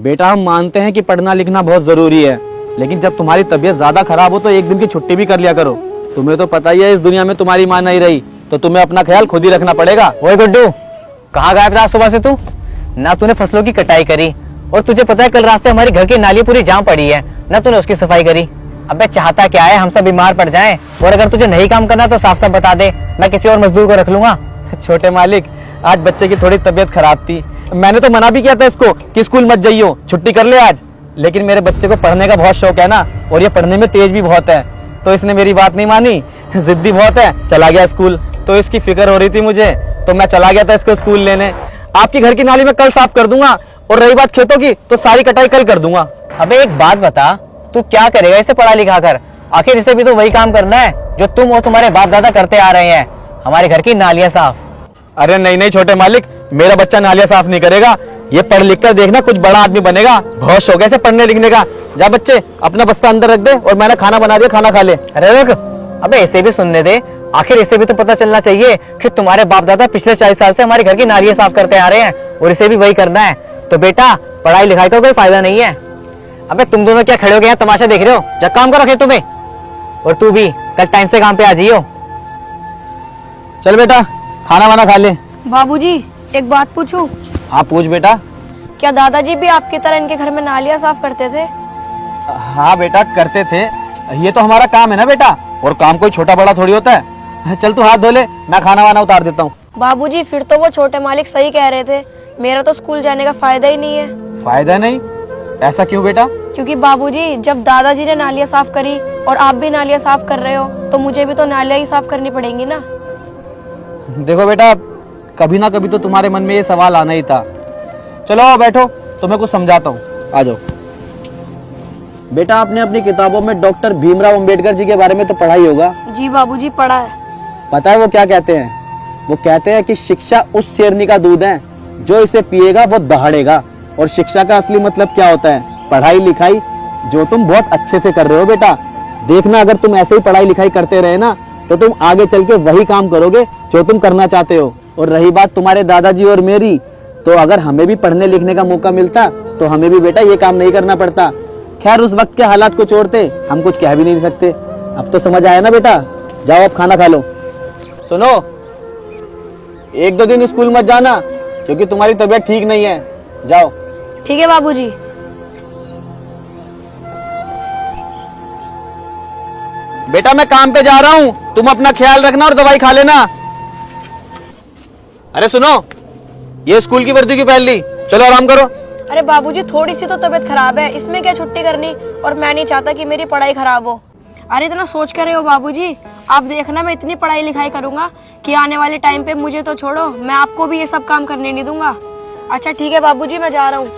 बेटा हम मानते हैं कि पढ़ना लिखना बहुत जरूरी है, लेकिन जब तुम्हारी तबीयत ज्यादा खराब हो तो एक दिन की छुट्टी भी कर लिया करो। तुम्हें तो पता ही है इस दुनिया में तुम्हारी माँ नहीं रही, तो तुम्हें अपना ख्याल खुद ही रखना पड़ेगा। ओए गुड्डू, कहाँ गायब था सुबह से तू? ना तूने फसलों की कटाई करी, और तुझे पता है कल रात से हमारी घर की नाली पूरी जाम पड़ी है, ना तूने उसकी सफाई करी। अबे चाहता क्या है, हम सब बीमार पड़ जाएं, और अगर तुझे नहीं काम करना तो साफ साफ बता दे, मैं किसी और मजदूर को रख लूंगा। छोटे मालिक, आज बच्चे की थोड़ी तबीयत खराब थी, मैंने तो मना भी किया था इसको कि स्कूल मत जाइयो, छुट्टी कर ले आज, लेकिन मेरे बच्चे को पढ़ने का बहुत शौक है ना, और ये पढ़ने में तेज भी बहुत है, तो इसने मेरी बात नहीं मानी, जिद्दी बहुत है, चला गया स्कूल। तो इसकी फिक्र हो रही थी मुझे, तो मैं चला गया था इसको स्कूल लेने। आपकी घर की नाली में कल साफ कर दूंगा, और रही बात खेतों की तो सारी कटाई कल कर दूंगा। अबे एक बात बता, तू क्या करेगा इसे पढ़ा लिखा कर? आखिर इसे भी तो वही काम करना है जो तुम और तुम्हारे बाप दादा करते आ रहे हैं, हमारे घर की नालियां साफ। अरे नहीं नहीं छोटे मालिक, मेरा बच्चा नालियां साफ नहीं करेगा, ये पढ़ लिख कर देखना कुछ बड़ा आदमी बनेगा, बहुत शौक है इसे पढ़ने लिखने का। जा बच्चे अपना बस्ता अंदर रख दे, और मैंने खाना बना दिया, खाना खा ले। अरे रुक, अबे इसे भी सुनने दे, आखिर इसे भी तो पता चलना चाहिए कि तुम्हारे बाप दादा पिछले 40 साल से हमारे घर की नालियां साफ करते आ रहे हैं, और इसे भी वही करना है। तो बेटा पढ़ाई लिखाई का कोई फायदा नहीं है। अबे तुम दोनों क्या खड़े हो गए हैं, तमाशा देख रहे हो? जा काम करो खेतों में, और तू भी कल टाइम से काम पे आ जाइयो। चल बेटा खाना वाना खा ले। बाबूजी एक बात पूछूं? हाँ पूछ बेटा। क्या दादाजी भी आपकी तरह इनके घर में नालियां साफ करते थे? हाँ बेटा करते थे, ये तो हमारा काम है ना बेटा, और काम कोई छोटा बड़ा थोड़ी होता है। चल तू हाथ धो ले, मैं खाना वाना उतार देता हूँ। बाबूजी फिर तो वो छोटे मालिक सही कह रहे थे, मेरा तो स्कूल जाने का फायदा ही नहीं है। फायदा नहीं? ऐसा क्यों बेटा? क्योंकि बाबूजी जब दादाजी ने नालियां साफ करी और आप भी नालियां साफ कर रहे हो, तो मुझे भी तो नालियां ही साफ करनी पड़ेंगी ना। देखो बेटा, कभी ना कभी तो तुम्हारे मन में ये सवाल आना ही था। चलो आओ बैठो, तुम्हें कुछ समझाता हूँ, आ जाओ। बेटा आपने अपनी किताबों में डॉक्टर भीमराव अंबेडकर जी के बारे में तो पढ़ा ही होगा। जी बाबूजी पढ़ा है। पता है वो क्या कहते हैं? वो कहते हैं कि शिक्षा उस शेरनी का दूध है, जो इसे पिएगा वो दहाड़ेगा। और शिक्षा का असली मतलब क्या होता है? पढ़ाई लिखाई, जो तुम बहुत अच्छे से कर रहे हो बेटा। देखना अगर तुम ऐसे ही पढ़ाई लिखाई करते रहे ना, तो तुम आगे चल के वही काम करोगे जो तुम करना चाहते हो। और रही बात तुम्हारे दादाजी और मेरी, तो अगर हमें भी पढ़ने लिखने का मौका मिलता तो हमें भी बेटा ये काम नहीं करना पड़ता। खैर उस वक्त के हालात को छोड़ते हम कुछ कह भी नहीं सकते। अब तो समझ आया ना बेटा? जाओ अब खाना खा लो। सुनो, 1-2 दिन स्कूल मत जाना, क्योंकि तुम्हारी तबीयत ठीक नहीं है। जाओ। ठीक है बाबूजी। बेटा मैं काम पे जा रहा हूँ, तुम अपना ख्याल रखना और दवाई खा लेना। अरे सुनो, ये स्कूल की वर्दी क्यों पहन ली? चलो आराम करो। अरे बाबूजी थोड़ी सी तो तबीयत खराब है, इसमें क्या छुट्टी करनी, और मैं नहीं चाहता कि मेरी पढ़ाई खराब हो। अरे इतना सोच कर रहे हो बाबूजी? आप देखना मैं इतनी पढ़ाई लिखाई करूंगा कि आने वाले टाइम पे मुझे तो छोड़ो, मैं आपको भी ये सब काम करने नहीं दूंगा। अच्छा ठीक है बाबूजी, मैं जा रहा हूँ।